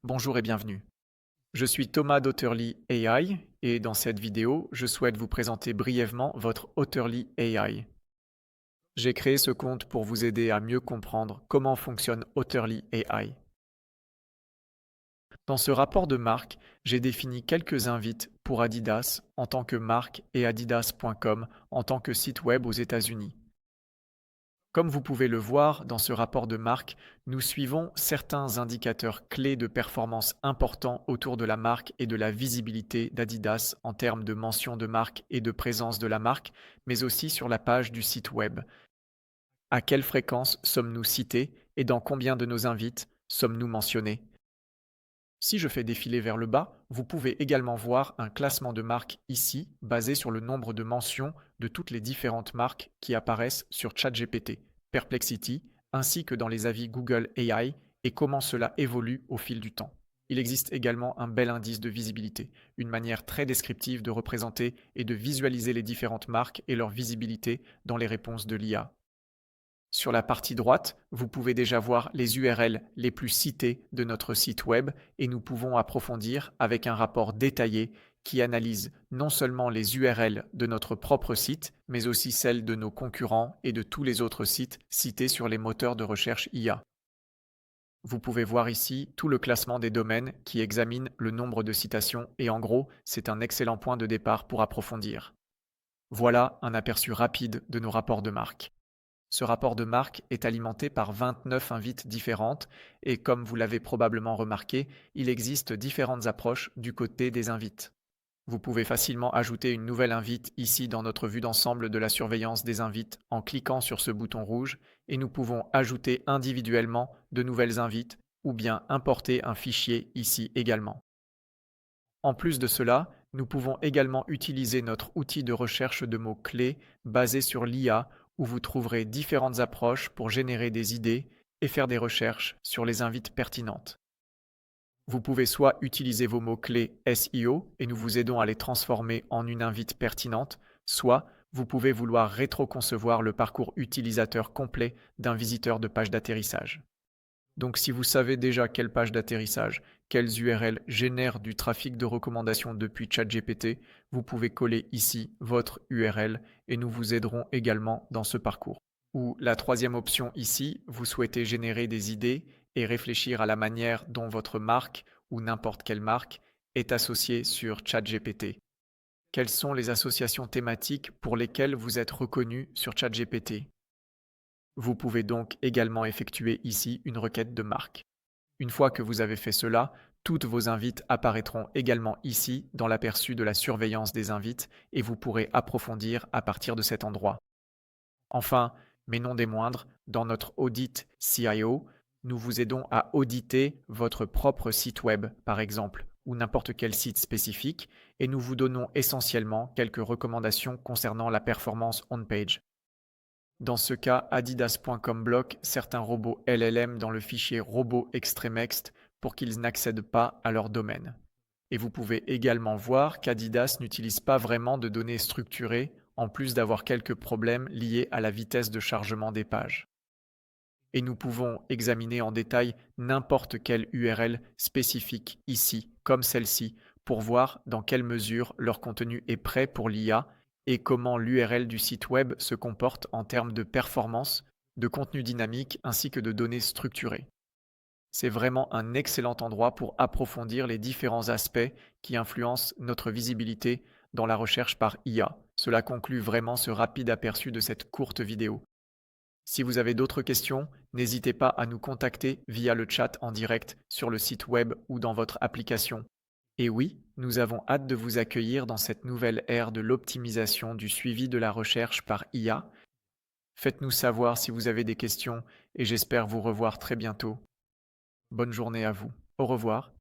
Bonjour et bienvenue. Je suis Thomas d'Autorly AI et dans cette vidéo, je souhaite vous présenter brièvement votre Autorly AI. J'ai créé ce compte pour vous aider à mieux comprendre comment fonctionne Autorly AI. Dans ce rapport de marque, j'ai défini quelques invites pour Adidas en tant que marque et adidas.com en tant que site web aux États-Unis. Comme vous pouvez le voir dans ce rapport de marque, nous suivons certains indicateurs clés de performance importants autour de la marque et de la visibilité d'Adidas en termes de mention de marque et de présence de la marque, mais aussi sur la page du site web. À quelle fréquence sommes-nous cités et dans combien de nos invites sommes-nous mentionnés? Si je fais défiler vers le bas, vous pouvez également voir un classement de marques ici basé sur le nombre de mentions de toutes les différentes marques qui apparaissent sur ChatGPT, Perplexity, ainsi que dans les avis Google AI et comment cela évolue au fil du temps. Il existe également un bel indice de visibilité, une manière très descriptive de représenter et de visualiser les différentes marques et leur visibilité dans les réponses de l'IA. Sur la partie droite, vous pouvez déjà voir les URL les plus citées de notre site web et nous pouvons approfondir avec un rapport détaillé qui analyse non seulement les URL de notre propre site, mais aussi celles de nos concurrents et de tous les autres sites cités sur les moteurs de recherche IA. Vous pouvez voir ici tout le classement des domaines qui examine le nombre de citations et en gros, c'est un excellent point de départ pour approfondir. Voilà un aperçu rapide de nos rapports de marque. Ce rapport de marque est alimenté par 29 invites différentes et comme vous l'avez probablement remarqué, il existe différentes approches du côté des invites. Vous pouvez facilement ajouter une nouvelle invite ici dans notre vue d'ensemble de la surveillance des invites en cliquant sur ce bouton rouge et nous pouvons ajouter individuellement de nouvelles invites ou bien importer un fichier ici également. En plus de cela, nous pouvons également utiliser notre outil de recherche de mots-clés basé sur l'IA où vous trouverez différentes approches pour générer des idées et faire des recherches sur les invites pertinentes. Vous pouvez soit utiliser vos mots-clés SEO et nous vous aidons à les transformer en une invite pertinente, soit vous pouvez vouloir rétro-concevoir le parcours utilisateur complet d'un visiteur de page d'atterrissage. Donc si vous savez déjà quelle page d'atterrissage, quelles URL génèrent du trafic de recommandation depuis ChatGPT, vous pouvez coller ici votre URL et nous vous aiderons également dans ce parcours. Ou la troisième option ici, vous souhaitez générer des idées et réfléchir à la manière dont votre marque ou n'importe quelle marque est associée sur ChatGPT. Quelles sont les associations thématiques pour lesquelles vous êtes reconnu sur ChatGPT? Vous pouvez donc également effectuer ici une requête de marque. Une fois que vous avez fait cela, toutes vos invites apparaîtront également ici dans l'aperçu de la surveillance des invites et vous pourrez approfondir à partir de cet endroit. Enfin, mais non des moindres, dans notre audit CIO, nous vous aidons à auditer votre propre site web, par exemple, ou n'importe quel site spécifique, et nous vous donnons essentiellement quelques recommandations concernant la performance on-page. Dans ce cas, Adidas.com bloque certains robots LLM dans le fichier robot extremext pour qu'ils n'accèdent pas à leur domaine. Et vous pouvez également voir qu'Adidas n'utilise pas vraiment de données structurées, en plus d'avoir quelques problèmes liés à la vitesse de chargement des pages. Et nous pouvons examiner en détail n'importe quelle URL spécifique ici, comme celle-ci, pour voir dans quelle mesure leur contenu est prêt pour l'IA et comment l'URL du site web se comporte en termes de performance, de contenu dynamique ainsi que de données structurées. C'est vraiment un excellent endroit pour approfondir les différents aspects qui influencent notre visibilité dans la recherche par IA. Cela conclut vraiment ce rapide aperçu de cette courte vidéo. Si vous avez d'autres questions, n'hésitez pas à nous contacter via le chat en direct sur le site web ou dans votre application. Et oui, nous avons hâte de vous accueillir dans cette nouvelle ère de l'optimisation du suivi de la recherche par IA. Faites-nous savoir si vous avez des questions et j'espère vous revoir très bientôt. Bonne journée à vous. Au revoir.